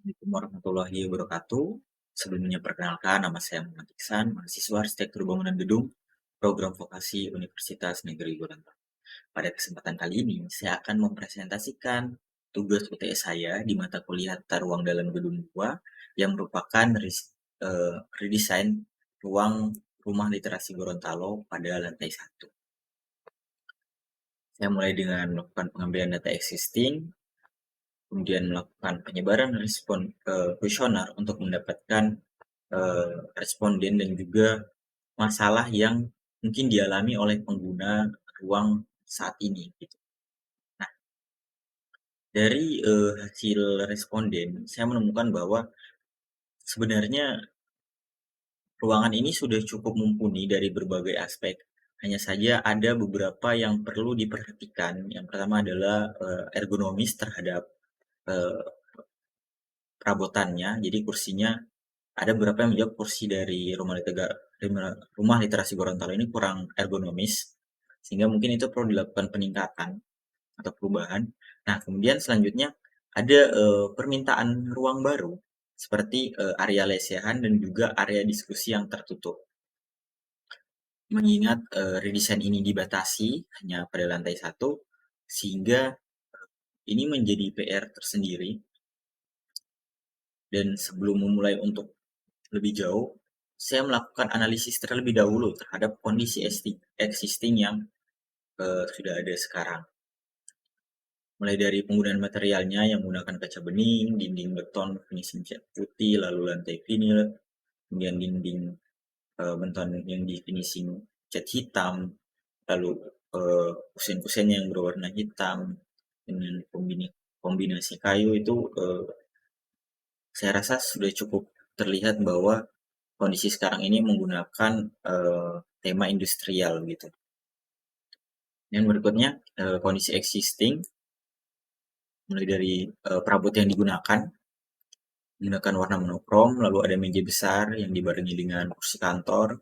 Assalamualaikum warahmatullahi wabarakatuh. Sebelumnya perkenalkan, nama saya Muhammad Iksan, mahasiswa Arsitektur Bangunan Gedung, Program Vokasi Universitas Negeri Gorontalo. Pada kesempatan kali ini, saya akan mempresentasikan tugas UTS saya di mata kuliah Tata Ruang Dalam Gedung 2 yang merupakan redesain ruang rumah literasi Gorontalo pada lantai 1. Saya mulai dengan melakukan pengambilan data existing, kemudian melakukan penyebaran respon kuesioner untuk mendapatkan responden dan juga masalah yang mungkin dialami oleh pengguna ruang saat ini gitu. Nah, dari hasil responden, saya menemukan bahwa sebenarnya ruangan ini sudah cukup mumpuni dari berbagai aspek. Hanya saja ada beberapa yang perlu diperhatikan. Yang pertama adalah ergonomis terhadap eh, perabotannya. Jadi kursinya ada beberapa yang menjawab kursi dari rumah literasi Gorontalo ini kurang ergonomis, sehingga mungkin itu perlu dilakukan peningkatan atau perubahan. Nah, kemudian selanjutnya ada permintaan ruang baru seperti area lesehan dan juga area diskusi yang tertutup. Mengingat redesign ini dibatasi hanya pada lantai 1, sehingga ini menjadi PR tersendiri. Dan sebelum memulai untuk lebih jauh, saya melakukan analisis terlebih dahulu terhadap kondisi existing yang sudah ada sekarang. Mulai dari penggunaan materialnya yang menggunakan kaca bening, dinding beton finishing cat putih, lalu lantai vinil, kemudian dinding beton yang di finishing cat hitam, lalu kusen-kusen yang berwarna hitam dengan kombinasi kayu itu saya rasa sudah cukup terlihat bahwa kondisi sekarang ini menggunakan tema industrial gitu. Yang berikutnya kondisi existing, mulai dari perabot yang digunakan menggunakan warna monokrom, lalu ada meja besar yang dibarengi dengan kursi kantor,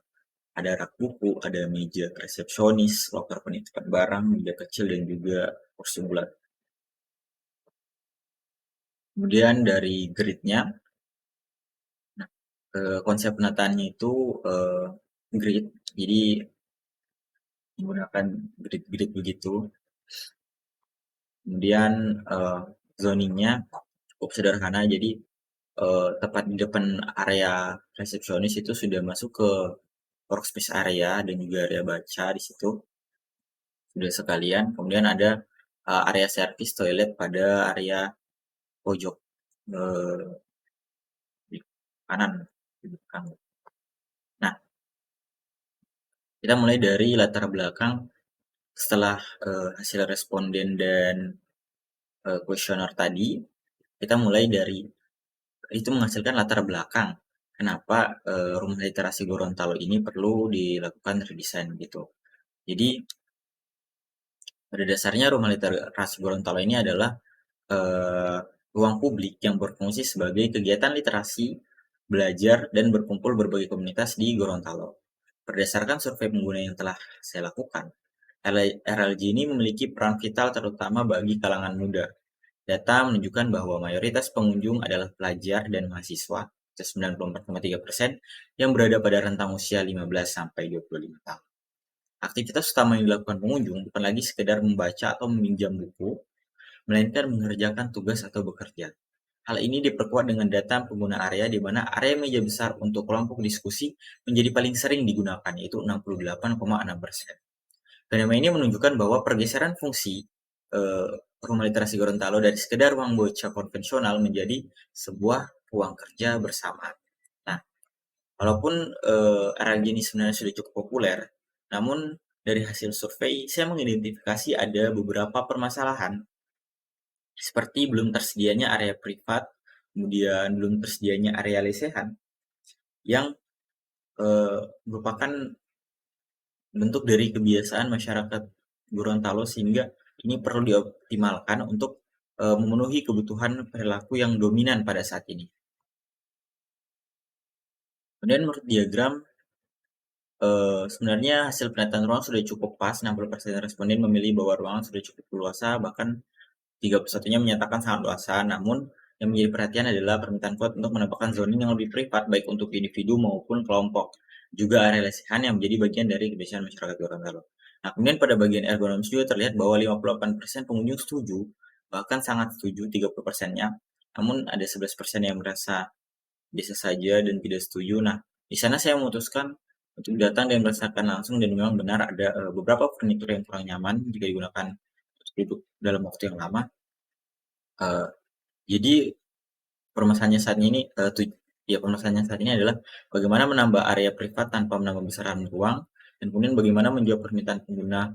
ada rak buku, ada meja resepsionis, loker penitipan barang, meja kecil dan juga kursi bulat. Kemudian dari grid-nya, nah, konsep penataannya itu grid, jadi menggunakan grid-grid begitu. Kemudian zoningnya cukup sederhana, jadi tepat di depan area resepsionis itu sudah masuk ke workspace area dan juga area baca di situ sudah sekalian. Kemudian ada area service toilet pada area pojok di kanan di belakang. Nah, kita mulai dari latar belakang setelah hasil responden dan kuesioner tadi. Kita mulai dari itu menghasilkan latar belakang kenapa rumah literasi Gorontalo ini perlu dilakukan redesign gitu. Jadi pada dasarnya rumah literasi Gorontalo ini adalah ruang publik yang berfungsi sebagai kegiatan literasi, belajar, dan berkumpul berbagai komunitas di Gorontalo. Berdasarkan survei pengguna yang telah saya lakukan, RLG ini memiliki peran vital terutama bagi kalangan muda. Data menunjukkan bahwa mayoritas pengunjung adalah pelajar dan mahasiswa, 94,3%, yang berada pada rentang usia 15 sampai 25 tahun. Aktivitas utama yang dilakukan pengunjung bukan lagi sekedar membaca atau meminjam buku, melainkan mengerjakan tugas atau bekerja. Hal ini diperkuat dengan data pengguna area di mana area meja besar untuk kelompok diskusi menjadi paling sering digunakan, yaitu 68,6%. Fenomena ini menunjukkan bahwa pergeseran fungsi rumah literasi Gorontalo dari sekedar ruang bocah konvensional menjadi sebuah ruang kerja bersama. Nah, walaupun RLG ini sebenarnya sudah cukup populer, namun dari hasil survei saya mengidentifikasi ada beberapa permasalahan seperti belum tersedianya area privat, kemudian belum tersedianya area lesehan yang merupakan bentuk dari kebiasaan masyarakat Gorontalo sehingga ini perlu dioptimalkan untuk memenuhi kebutuhan perilaku yang dominan pada saat ini. Kemudian menurut diagram sebenarnya hasil penataan ruang sudah cukup pas, 60% responden memilih bahwa ruangan sudah cukup luasa, bahkan 31-nya menyatakan sangat luasa, namun Yang menjadi perhatian adalah permintaan kuat untuk menambahkan zoning yang lebih privat, baik untuk individu maupun kelompok. Juga area lesehan yang menjadi bagian dari kebiasaan masyarakat Gorontalo. Nah, kemudian pada bagian ergonomis juga terlihat bahwa 58% pengunjung setuju, bahkan sangat setuju 30%-nya. Namun ada 11% yang merasa biasa saja dan tidak setuju. Nah, di sana saya memutuskan untuk datang dan merasakan langsung dan memang benar ada beberapa furnitur yang kurang nyaman jika digunakan untuk duduk dalam waktu yang lama. Uh, jadi permasalahannya saat ini permasalahannya saat ini adalah bagaimana menambah area privat tanpa menambah besaran ruang dan kemudian bagaimana menjawab permintaan pengguna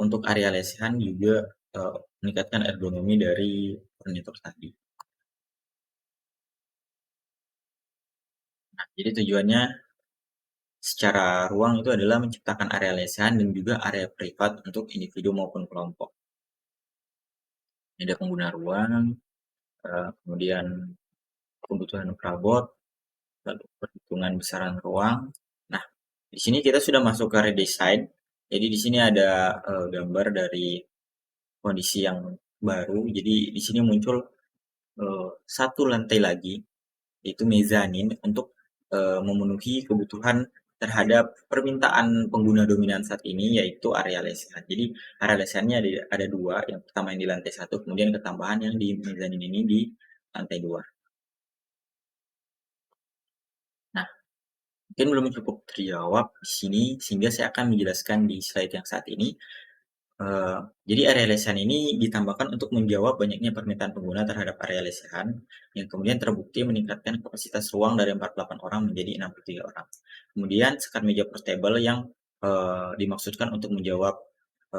untuk area lesehan juga meningkatkan ergonomi dari furnitur tadi. Nah, jadi tujuannya secara ruang itu adalah menciptakan area lesehan dan juga area privat untuk individu maupun kelompok. Ada pengguna ruang, kemudian kebutuhan perabot, lalu perhitungan besaran ruang. Nah, di sini kita sudah masuk ke redesign. Jadi di sini ada gambar dari kondisi yang baru. Jadi di sini muncul satu lantai lagi, yaitu mezanin untuk memenuhi kebutuhan terhadap permintaan pengguna dominan saat ini, yaitu area lesehan. Jadi area lesehannya ada dua, yang pertama yang di lantai 1, kemudian ketambahan yang di mezanin ini di lantai 2. Nah, mungkin belum cukup terjawab di sini, sehingga saya akan menjelaskan di slide yang saat ini. Jadi area lesehan ini ditambahkan untuk menjawab banyaknya permintaan pengguna terhadap area lesehan, yang kemudian terbukti meningkatkan kapasitas ruang dari 48 orang menjadi 63 orang. Kemudian sekat meja portable yang dimaksudkan untuk menjawab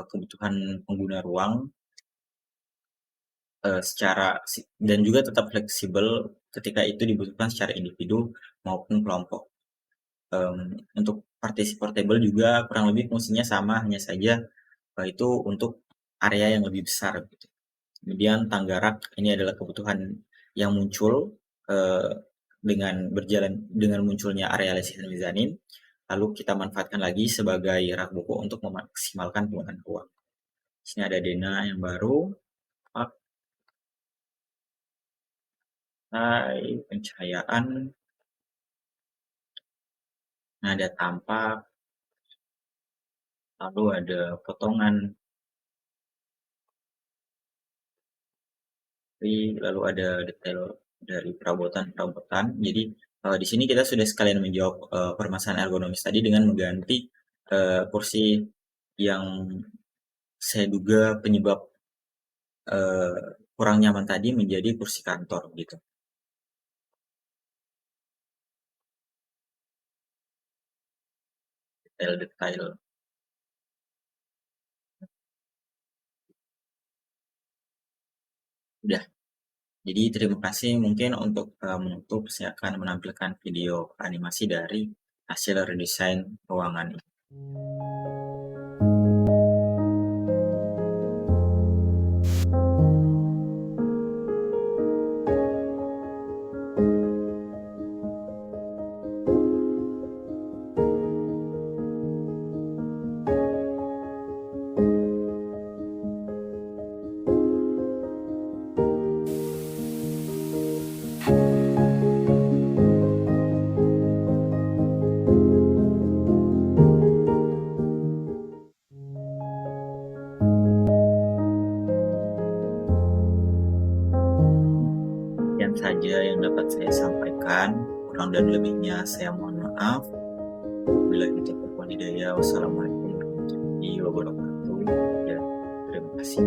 kebutuhan pengguna ruang dan juga tetap fleksibel ketika itu dibutuhkan secara individu maupun kelompok. Untuk partisi portable juga kurang lebih fungsinya sama, hanya saja itu untuk area yang lebih besar gitu. Kemudian tangga rak ini adalah kebutuhan yang muncul dengan munculnya area lesehan mezanin, lalu kita manfaatkan lagi sebagai rak buku untuk memaksimalkan penggunaan ruang. Di sini ada Dena yang baru, pencahayaan, nah ada tampak, lalu ada potongan, lalu ada detail dari perabotan. Jadi di sini kita sudah sekalian menjawab permasalahan ergonomis tadi dengan mengganti kursi yang saya duga penyebab kurang nyaman tadi menjadi kursi kantor gitu. Detail-detail. Udah. Jadi terima kasih, mungkin untuk menutup saya akan menampilkan video animasi dari hasil redesign ruangan ini. Sekian saja yang dapat saya sampaikan. Kurang dan lebihnya saya mohon maaf. Wabillahi taufiq wal hidayah. Wassalamualaikum warahmatullahi wabarakatuh. Dan terima kasih.